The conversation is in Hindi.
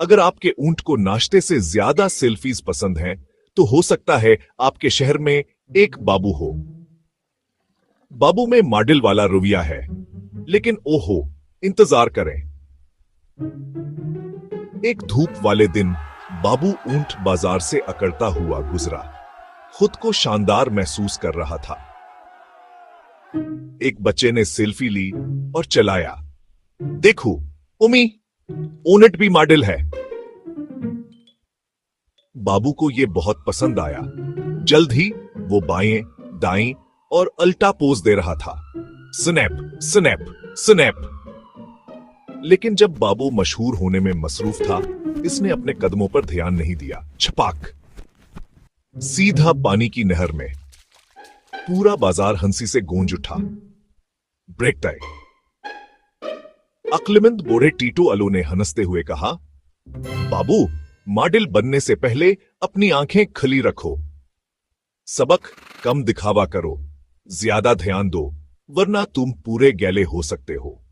अगर आपके ऊंट को नाश्ते से ज्यादा सेल्फीज पसंद हैं, तो हो सकता है आपके शहर में एक बाबू हो। बाबू में मॉडल वाला रवैया है, लेकिन ओहो, इंतजार करें। एक धूप वाले दिन बाबू ऊंट बाजार से अकड़ता हुआ गुजरा। खुद को शानदार महसूस कर रहा था। एक बच्चे ने सेल्फी ली और चलाया। देखो उमी, ऊंट भी मॉडल है। बाबू को यह बहुत पसंद आया। जल्द ही वो बाएं, दाएं और अल्टा पोज दे रहा था। Snap, snap, snap. लेकिन जब बाबू मशहूर होने में मसरूफ था, इसने अपने कदमों पर ध्यान नहीं दिया। छपाक, सीधा पानी की नहर में। पूरा बाजार हंसी से गूंज उठा। ब्रेक तय। अक्लमंद बूढ़े टीटो अलो ने हंसते हुए कहा, बाबू, मॉडल बनने से पहले अपनी आंखें खुली रखो। सबक कम दिखावा करो, ज्यादा ध्यान दो, वरना तुम पूरे गैले हो सकते हो।